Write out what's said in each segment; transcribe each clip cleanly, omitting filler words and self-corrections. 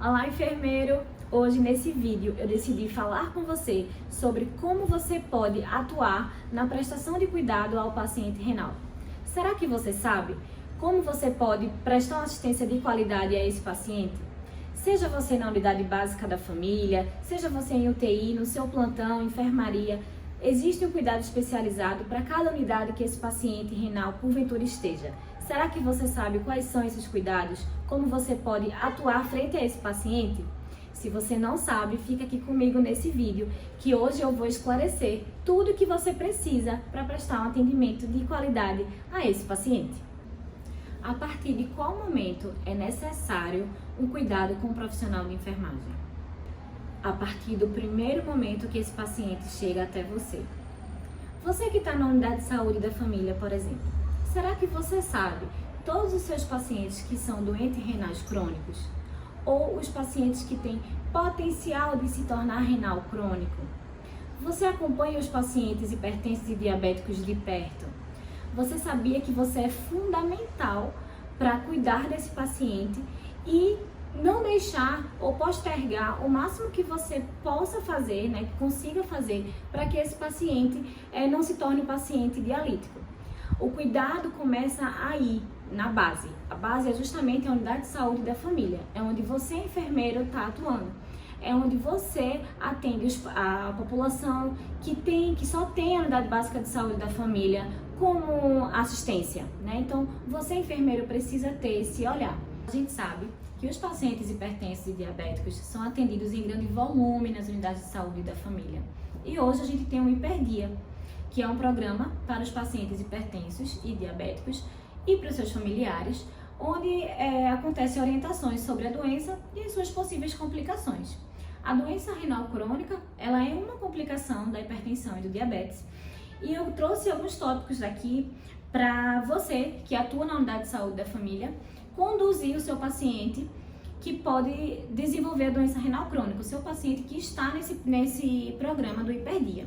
Olá, enfermeiro! Hoje nesse vídeo eu decidi falar com você sobre como você pode atuar na prestação de cuidado ao paciente renal. Será que você sabe como você pode prestar uma assistência de qualidade a esse paciente? Seja você na unidade básica da família, seja você em UTI, no seu plantão, enfermaria, existe um cuidado especializado para cada unidade que esse paciente renal porventura esteja. Será que você sabe quais são esses cuidados? Como você pode atuar frente a esse paciente? Se você não sabe, fica aqui comigo nesse vídeo, que hoje eu vou esclarecer tudo o que você precisa para prestar um atendimento de qualidade a esse paciente. A partir de qual momento é necessário um cuidado com o profissional de enfermagem? A partir do primeiro momento que esse paciente chega até você. Você que está na unidade de saúde da família, por exemplo, será que você sabe todos os seus pacientes que são doentes renais crônicos? Ou os pacientes que têm potencial de se tornar renal crônico? Você acompanha os pacientes hipertensos e diabéticos de perto? Você sabia que você é fundamental para cuidar desse paciente e não deixar ou postergar o máximo que você possa fazer, que consiga fazer, para que esse paciente não se torne um paciente dialítico? O cuidado começa aí, na base. A base é justamente a unidade de saúde da família, é onde você, enfermeiro, está atuando. É onde você atende a população que só tem a unidade básica de saúde da família como assistência, Então, você, enfermeiro, precisa ter esse olhar. A gente sabe que os pacientes hipertensos e diabéticos são atendidos em grande volume nas unidades de saúde da família. E hoje a gente tem o Hiperdia, que é um programa para os pacientes hipertensos e diabéticos e para os seus familiares, onde acontecem orientações sobre a doença e as suas possíveis complicações. A doença renal crônica, ela é uma complicação da hipertensão e do diabetes. E eu trouxe alguns tópicos aqui para você que atua na unidade de saúde da família, conduzir o seu paciente que pode desenvolver a doença renal crônica, o seu paciente que está nesse programa do Hiperdia.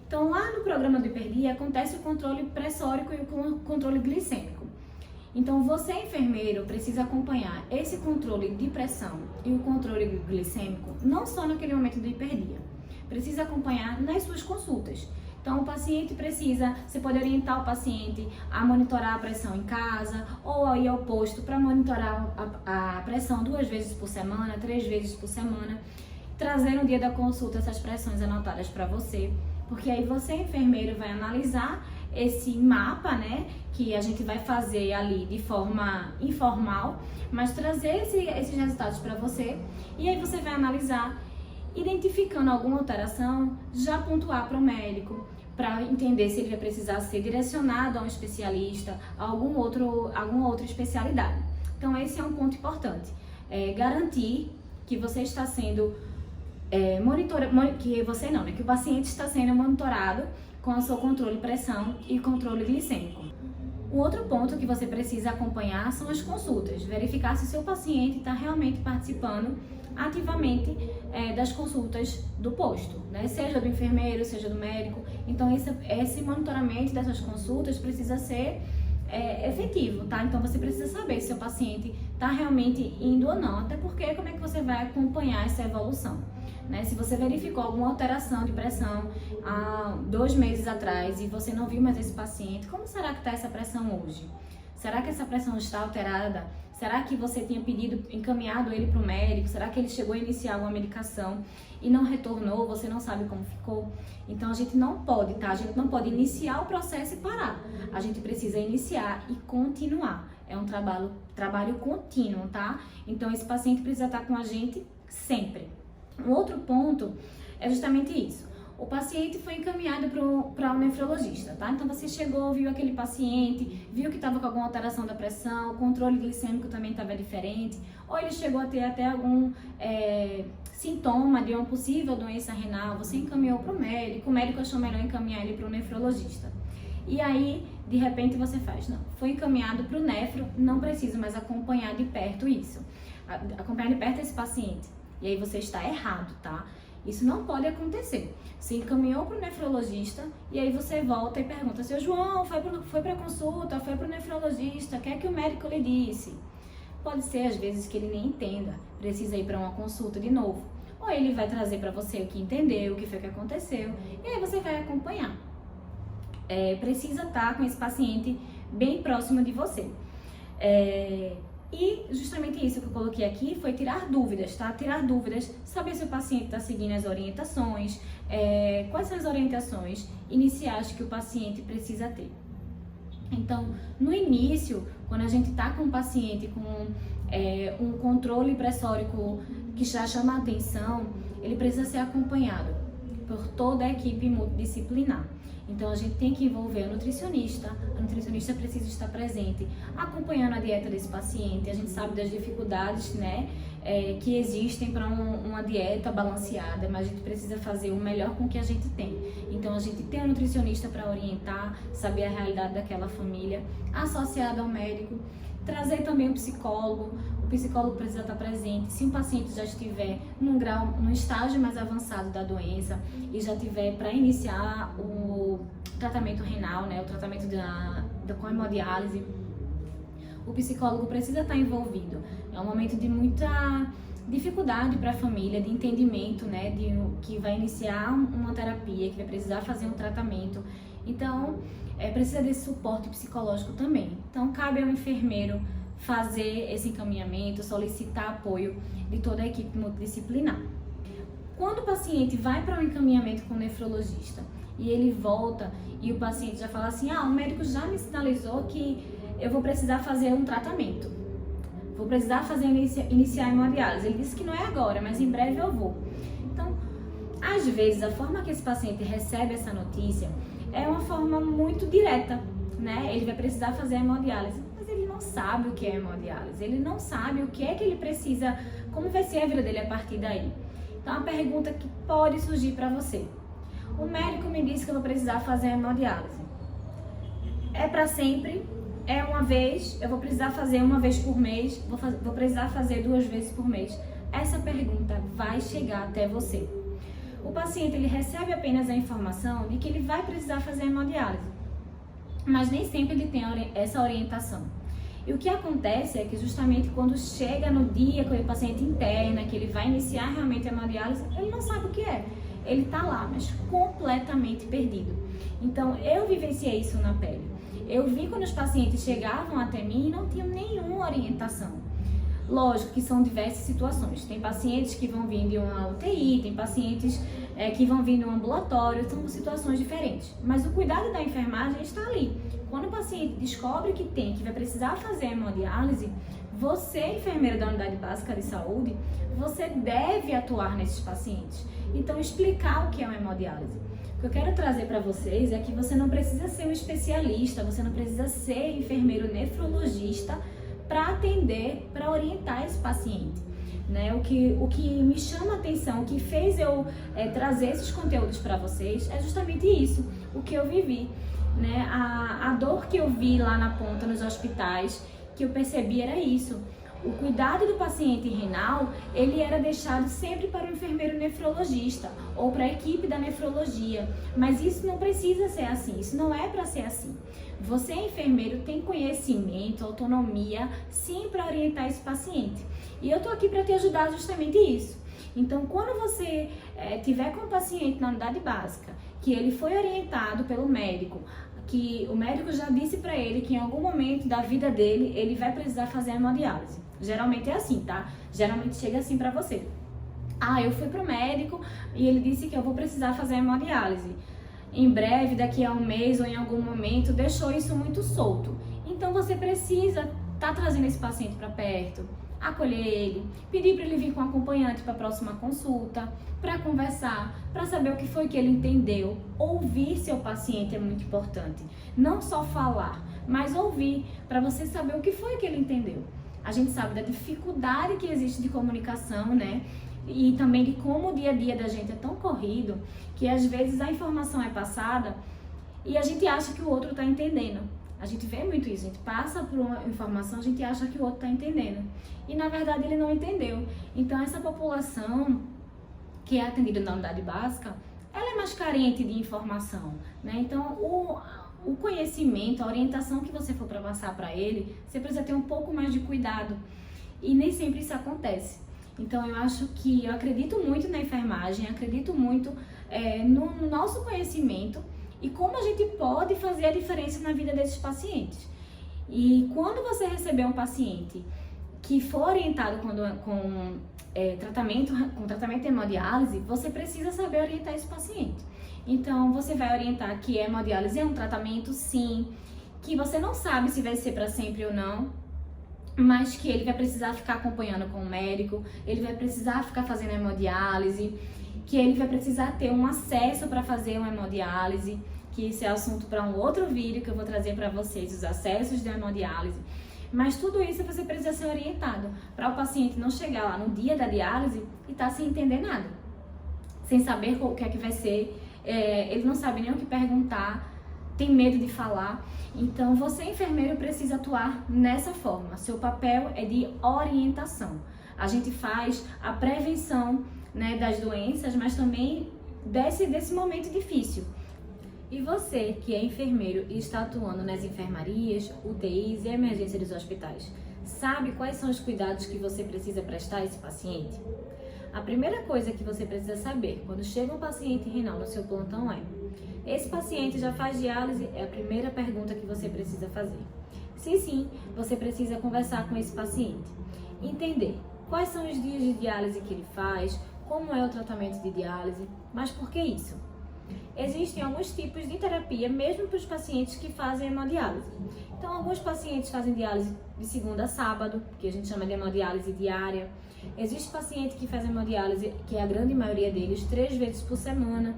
Então, lá no programa do Hiperdia acontece o controle pressórico e o controle glicêmico. Então, você, enfermeiro, precisa acompanhar esse controle de pressão e o controle glicêmico não só naquele momento do Hiperdia. Precisa acompanhar nas suas consultas. Então, o paciente você pode orientar o paciente a monitorar a pressão em casa ou a ir ao posto para monitorar a pressão 2 vezes por semana, 3 vezes por semana, trazer no dia da consulta essas pressões anotadas para você. Porque aí você, enfermeiro, vai analisar esse mapa, que a gente vai fazer ali de forma informal, mas trazer esses resultados para você, e aí você vai analisar, identificando alguma alteração, já pontuar para o médico, para entender se ele vai precisar ser direcionado a um especialista, a alguma outra especialidade. Então esse é um ponto importante, garantir que você está sendo que o paciente está sendo monitorado com o seu controle de pressão e controle glicêmico. O outro ponto que você precisa acompanhar são as consultas, verificar se o seu paciente está realmente participando ativamente das consultas do posto, seja do enfermeiro, seja do médico. Então esse monitoramento dessas consultas precisa ser efetivo, tá? Então você precisa saber se o seu paciente está realmente indo ou não, até porque como é que você vai acompanhar essa evolução? Se você verificou alguma alteração de pressão há 2 meses atrás e você não viu mais esse paciente, como será que está essa pressão hoje? Será que essa pressão está alterada? Será que você tinha encaminhado ele para o médico? Será que ele chegou a iniciar alguma medicação e não retornou? Você não sabe como ficou? Então a gente não pode, tá? A gente não pode iniciar o processo e parar. A gente precisa iniciar e continuar. É um trabalho contínuo, tá? Então esse paciente precisa estar com a gente sempre. Um outro ponto é justamente isso. O paciente foi encaminhado para um nefrologista, tá? Então você chegou, viu aquele paciente, viu que estava com alguma alteração da pressão, o controle glicêmico também estava diferente, ou ele chegou a ter até algum sintoma de uma possível doença renal, você encaminhou para o médico achou melhor encaminhar ele para o nefrologista. E aí, de repente, você foi encaminhado para o nefro, não preciso mais acompanhar de perto isso. Acompanhar de perto esse paciente. E aí você está errado, tá? Isso não pode acontecer. Você encaminhou para o nefrologista e aí você volta e pergunta: seu João, foi para consulta, foi para o nefrologista, o que é que o médico lhe disse? Pode ser, às vezes, que ele nem entenda, precisa ir para uma consulta de novo. Ou ele vai trazer para você o que entendeu, o que foi que aconteceu, e aí você vai acompanhar. Precisa estar com esse paciente bem próximo de você. E justamente isso que eu coloquei aqui foi tirar dúvidas, tá? Tirar dúvidas, saber se o paciente está seguindo as orientações, quais são as orientações iniciais que o paciente precisa ter. Então, no início, quando a gente está com um paciente com um controle pressórico que já chama a atenção, ele precisa ser acompanhado por toda a equipe multidisciplinar. Então, a gente tem que envolver a nutricionista precisa estar presente, acompanhando a dieta desse paciente. A gente sabe das dificuldades, né, que existem para uma dieta balanceada, mas a gente precisa fazer o melhor com o que a gente tem. Então, a gente tem um nutricionista para orientar, saber a realidade daquela família, associado ao médico, trazer também um psicólogo. O psicólogo precisa estar presente. Se um paciente já estiver num estágio mais avançado da doença e já tiver para iniciar o tratamento renal, né, o tratamento com hemodiálise, o psicólogo precisa estar envolvido. É um momento de muita dificuldade para a família, de entendimento, né, que vai iniciar uma terapia, que vai precisar fazer um tratamento. Então, precisa desse suporte psicológico também. Então, cabe ao enfermeiro fazer esse encaminhamento, solicitar apoio de toda a equipe multidisciplinar. Quando o paciente vai para um encaminhamento com o nefrologista e ele volta e o paciente já fala assim, o médico já me sinalizou que eu vou precisar fazer um tratamento, vou precisar iniciar a hemodiálise. Ele disse que não é agora, mas em breve eu vou. Então, às vezes, a forma que esse paciente recebe essa notícia é uma forma muito direta, né? Ele vai precisar fazer a hemodiálise, mas ele não sabe o que é hemodiálise, ele não sabe o que é que ele precisa, como vai ser a vida dele a partir daí. Então, a pergunta que pode surgir para você: o médico me disse que eu vou precisar fazer a hemodiálise. É para sempre? É uma vez? Eu vou precisar fazer uma vez por mês? Vou precisar fazer 2 vezes por mês? Essa pergunta vai chegar até você. O paciente, ele recebe apenas a informação de que ele vai precisar fazer a hemodiálise, mas nem sempre ele tem essa orientação. E o que acontece é que justamente quando chega no dia que o paciente interna, que ele vai iniciar realmente a hemodiálise, ele não sabe o que é. Ele tá lá, mas completamente perdido. Então, eu vivenciei isso na pele. Eu vi quando os pacientes chegavam até mim e não tinham nenhuma orientação. Lógico que são diversas situações. Tem pacientes que vão vir de uma UTI, tem pacientes que vão vir de um ambulatório, são situações diferentes. Mas o cuidado da enfermagem está ali. Quando o paciente descobre que vai precisar fazer a hemodiálise, você, enfermeiro da unidade básica de saúde, você deve atuar nesses pacientes. Então, explicar o que é uma hemodiálise. O que eu quero trazer para vocês é que você não precisa ser um especialista, você não precisa ser enfermeiro nefrologista para atender, para orientar esse paciente, né? O que me chama a atenção, o que fez eu trazer esses conteúdos para vocês é justamente isso, o que eu vivi, né? A dor que eu vi lá na ponta nos hospitais, que eu percebi era isso. O cuidado do paciente renal, ele era deixado sempre para o enfermeiro nefrologista ou para a equipe da nefrologia, mas isso não precisa ser assim, isso não é para ser assim. Você, enfermeiro, tem conhecimento, autonomia, sim, para orientar esse paciente. E eu tô aqui para te ajudar justamente isso. Então, quando você tiver com o paciente na unidade básica, que ele foi orientado pelo médico, que o médico já disse para ele que em algum momento da vida dele, ele vai precisar fazer a hemodiálise. Geralmente é assim, tá? Geralmente chega assim para você. Eu fui pro médico e ele disse que eu vou precisar fazer a hemodiálise. Em breve, daqui a um mês ou em algum momento, deixou isso muito solto. Então você precisa estar trazendo esse paciente para perto, acolher ele, pedir para ele vir com um acompanhante para a próxima consulta, para conversar, para saber o que foi que ele entendeu. Ouvir seu paciente é muito importante. Não só falar, mas ouvir, para você saber o que foi que ele entendeu. A gente sabe da dificuldade que existe de comunicação, né? E também de como o dia a dia da gente é tão corrido que às vezes a informação é passada e a gente acha que o outro está entendendo. A gente vê muito isso, a gente passa por uma informação, a gente acha que o outro está entendendo. E na verdade ele não entendeu. Então essa população que é atendida na unidade básica, ela é mais carente de informação, né? Então o conhecimento, a orientação que você for para passar para ele, você precisa ter um pouco mais de cuidado. e nem sempre isso acontece. Então eu acredito muito na enfermagem, acredito muito no nosso conhecimento e como a gente pode fazer a diferença na vida desses pacientes. E quando você receber um paciente que for orientado com tratamento de hemodiálise, você precisa saber orientar esse paciente. Então, você vai orientar que a hemodiálise é um tratamento, sim, que você não sabe se vai ser para sempre ou não, mas que ele vai precisar ficar acompanhando com o médico, ele vai precisar ficar fazendo hemodiálise, que ele vai precisar ter um acesso para fazer uma hemodiálise, que esse é assunto para um outro vídeo que eu vou trazer para vocês, os acessos de hemodiálise. Mas tudo isso você precisa ser orientado, para o paciente não chegar lá no dia da diálise e estar sem entender nada, sem saber o que é que vai ser, ele não sabe nem o que perguntar, tem medo de falar. Então, você, enfermeiro, precisa atuar nessa forma. Seu papel é de orientação. A gente faz a prevenção, né, das doenças, mas também desse momento difícil. E você, que é enfermeiro e está atuando nas enfermarias, UTIs e emergência dos hospitais, sabe quais são os cuidados que você precisa prestar a esse paciente? A primeira coisa que você precisa saber quando chega um paciente renal no seu plantão é: esse paciente já faz diálise? É a primeira pergunta que você precisa fazer. Se sim, você precisa conversar com esse paciente, entender quais são os dias de diálise que ele faz, como é o tratamento de diálise, mas por que isso? Existem alguns tipos de terapia, mesmo para os pacientes que fazem hemodiálise. Então, alguns pacientes fazem diálise de segunda a sábado, que a gente chama de hemodiálise diária. Existe paciente que faz hemodiálise, que é a grande maioria deles, 3 vezes por semana.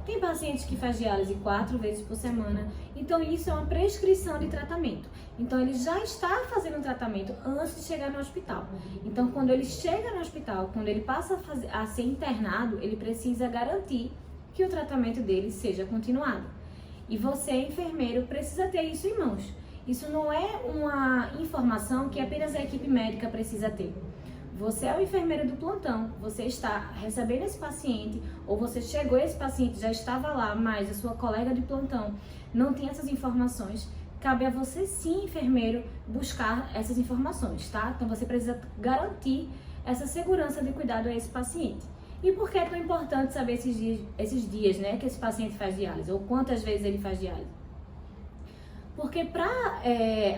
Tem pacientes que faz diálise 4 vezes por semana. Então, isso é uma prescrição de tratamento. Então, ele já está fazendo um tratamento antes de chegar no hospital. Então, quando ele chega no hospital, quando ele passa a ser internado, ele precisa garantir que o tratamento dele seja continuado. E você, enfermeiro, precisa ter isso em mãos. Isso não é uma informação que apenas a equipe médica precisa ter. Você é o enfermeiro do plantão, você está recebendo esse paciente, ou você chegou esse paciente, já estava lá, mas a sua colega de plantão não tem essas informações. Cabe a você, sim, enfermeiro, buscar essas informações, tá? Então você precisa garantir essa segurança de cuidado a esse paciente. E por que é tão importante saber esses dias, né, que esse paciente faz diálise, ou quantas vezes ele faz diálise? Porque para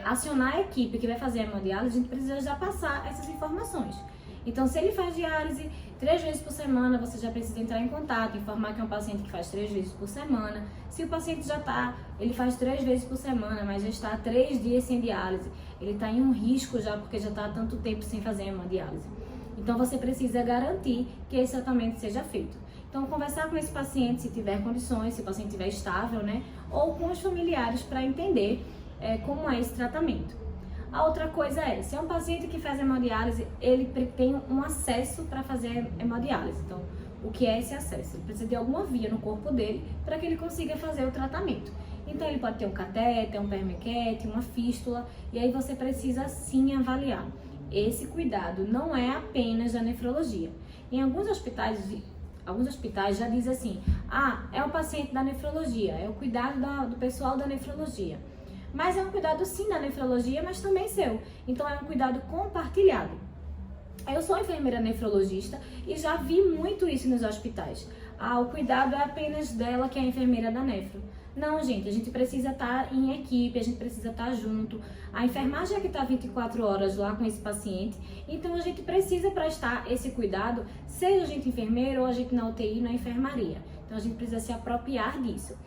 acionar a equipe que vai fazer a hemodiálise, a gente precisa já passar essas informações. Então, se ele faz diálise 3 vezes por semana, você já precisa entrar em contato, informar que é um paciente que faz 3 vezes por semana. Se o paciente ele faz 3 vezes por semana, mas já está 3 dias sem diálise, ele está em um risco já, porque já está há tanto tempo sem fazer hemodiálise. Então, você precisa garantir que esse tratamento seja feito. Então, conversar com esse paciente, se tiver condições, se o paciente estiver estável, né? Ou com os familiares para entender como é esse tratamento. A outra coisa é, se é um paciente que faz hemodiálise, ele tem um acesso para fazer hemodiálise. Então, o que é esse acesso? Ele precisa de alguma via no corpo dele para que ele consiga fazer o tratamento. Então, ele pode ter um catéter, um permequete, uma fístula, e aí você precisa sim avaliar. Esse cuidado não é apenas da nefrologia. Em alguns hospitais já diz assim: é o paciente da nefrologia, é o cuidado do pessoal da nefrologia. Mas é um cuidado sim da nefrologia, mas também seu. Então é um cuidado compartilhado. Eu sou enfermeira nefrologista e já vi muito isso nos hospitais. O cuidado é apenas dela, que é a enfermeira da nefro. Não, gente, a gente precisa estar em equipe, a gente precisa estar junto. A enfermagem é que está 24 horas lá com esse paciente, então a gente precisa prestar esse cuidado, seja a gente enfermeiro ou a gente na UTI, na enfermaria. Então a gente precisa se apropriar disso.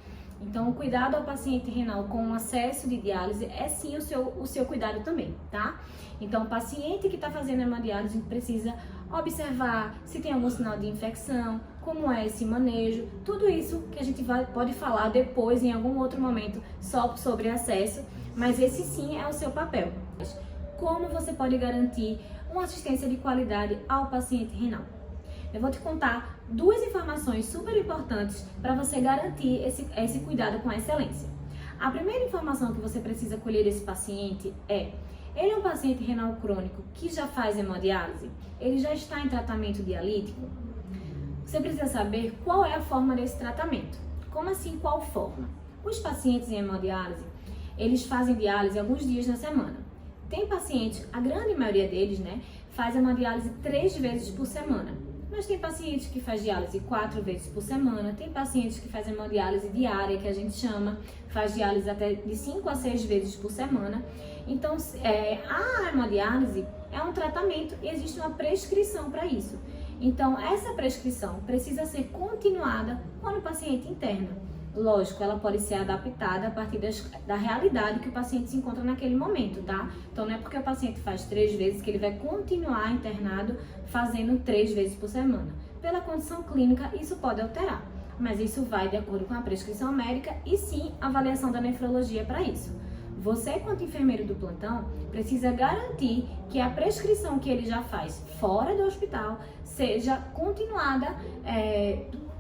Então, o cuidado ao paciente renal com acesso de diálise é sim o seu cuidado também, tá? Então, o paciente que está fazendo hemodiálise, a gente precisa observar se tem algum sinal de infecção, como é esse manejo, tudo isso que a gente pode falar depois, em algum outro momento, só sobre acesso, mas esse sim é o seu papel. Como você pode garantir uma assistência de qualidade ao paciente renal? Eu vou te contar 2 informações super importantes para você garantir esse cuidado com excelência. A primeira informação que você precisa colher desse paciente é: ele é um paciente renal crônico que já faz hemodiálise? Ele já está em tratamento dialítico? Você precisa saber qual é a forma desse tratamento. Como assim, qual forma? Os pacientes em hemodiálise, eles fazem diálise alguns dias na semana. Tem pacientes, a grande maioria deles, né, faz hemodiálise 3 vezes por semana. Mas tem pacientes que faz diálise 4 vezes por semana, tem pacientes que fazem hemodiálise diária, que a gente chama, faz diálise até de 5 a 6 vezes por semana. Então, a hemodiálise é um tratamento e existe uma prescrição para isso. Então, essa prescrição precisa ser continuada quando o paciente interna. Lógico, ela pode ser adaptada a partir da realidade que o paciente se encontra naquele momento, tá? Então, não é porque o paciente faz 3 vezes que ele vai continuar internado fazendo 3 vezes por semana. Pela condição clínica, isso pode alterar, mas isso vai de acordo com a prescrição médica e sim a avaliação da nefrologia para isso. Você, quanto enfermeiro do plantão, precisa garantir que a prescrição que ele já faz fora do hospital seja continuada,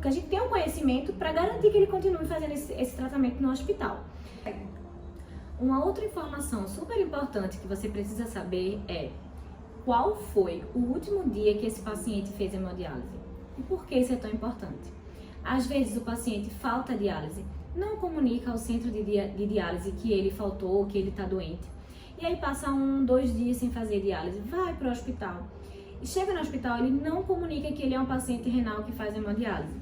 que a gente tenha um conhecimento para garantir que ele continue fazendo esse tratamento no hospital. Uma outra informação super importante que você precisa saber é qual foi o último dia que esse paciente fez hemodiálise e por que isso é tão importante. Às vezes o paciente falta diálise, não comunica ao centro de diálise que ele faltou, que ele está doente. E aí passa 1, 2 dias sem fazer diálise, vai para o hospital. E chega no hospital, ele não comunica que ele é um paciente renal que faz hemodiálise.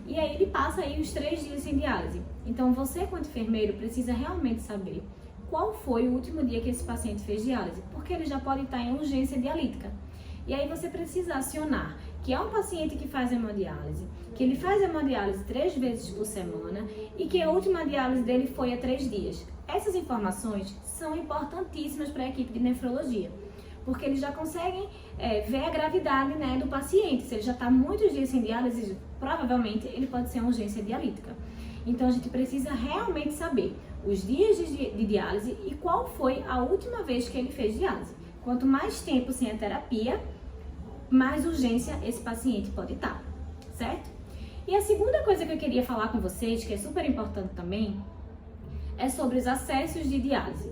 E aí ele passa aí os 3 dias sem diálise. Então você, quanto enfermeiro, precisa realmente saber qual foi o último dia que esse paciente fez diálise, porque ele já pode estar em urgência dialítica. E aí você precisa acionar que é um paciente que faz hemodiálise, que ele faz hemodiálise 3 vezes por semana e que a última diálise dele foi há 3 dias. Essas informações são importantíssimas para a equipe de nefrologia, porque eles já conseguem ver a gravidade, né, do paciente. Se ele já está muitos dias sem diálise, provavelmente ele pode ser uma urgência dialítica. Então a gente precisa realmente saber os dias de diálise e qual foi a última vez que ele fez diálise. Quanto mais tempo sem a terapia, mais urgência esse paciente pode estar, certo? E a segunda coisa que eu queria falar com vocês, que é super importante também, é sobre os acessos de diálise.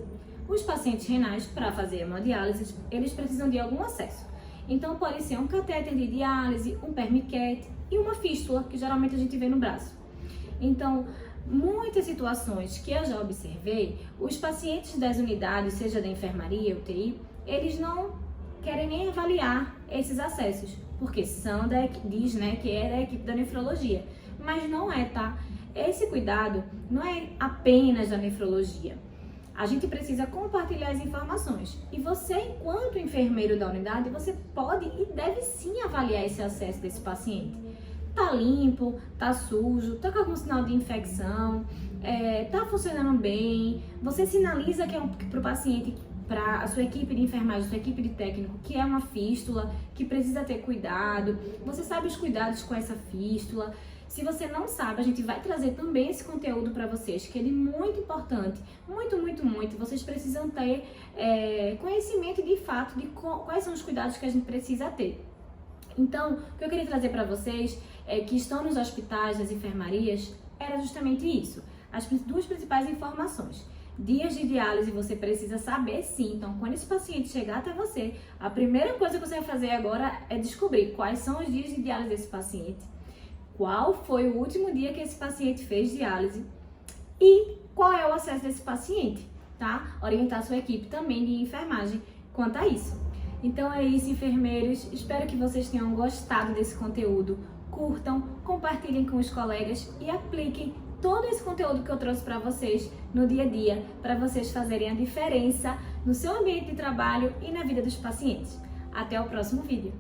Os pacientes renais, para fazer hemodiálise, eles precisam de algum acesso. Então pode ser um catéter de diálise, um permiquete e uma fístula, que geralmente a gente vê no braço. Então, muitas situações que eu já observei, os pacientes das unidades, seja da enfermaria, UTI, eles não querem nem avaliar esses acessos, porque são diz, né, que é da equipe da nefrologia, mas não é, tá? Esse cuidado não é apenas da nefrologia. A gente precisa compartilhar as informações. E você, enquanto enfermeiro da unidade, você pode e deve sim avaliar esse acesso desse paciente. Tá limpo, tá sujo, tá com algum sinal de infecção, tá funcionando bem, você sinaliza que é para o paciente, para a sua equipe de enfermagem, sua equipe de técnico, que é uma fístula, que precisa ter cuidado, você sabe os cuidados com essa fístula. Se você não sabe, a gente vai trazer também esse conteúdo para vocês, que ele é muito importante, muito, muito, muito. Vocês precisam ter conhecimento de fato de quais são os cuidados que a gente precisa ter. Então, o que eu queria trazer para vocês, que estão nos hospitais, nas enfermarias, era justamente isso. As 2 principais informações. Dias de diálise você precisa saber sim. Então, quando esse paciente chegar até você, a primeira coisa que você vai fazer agora é descobrir quais são os dias de diálise desse paciente, qual foi o último dia que esse paciente fez diálise e qual é o acesso desse paciente, tá? Orientar a sua equipe também de enfermagem quanto a isso. Então é isso, enfermeiros. Espero que vocês tenham gostado desse conteúdo. Curtam, compartilhem com os colegas e apliquem todo esse conteúdo que eu trouxe para vocês no dia a dia, para vocês fazerem a diferença no seu ambiente de trabalho e na vida dos pacientes. Até o próximo vídeo.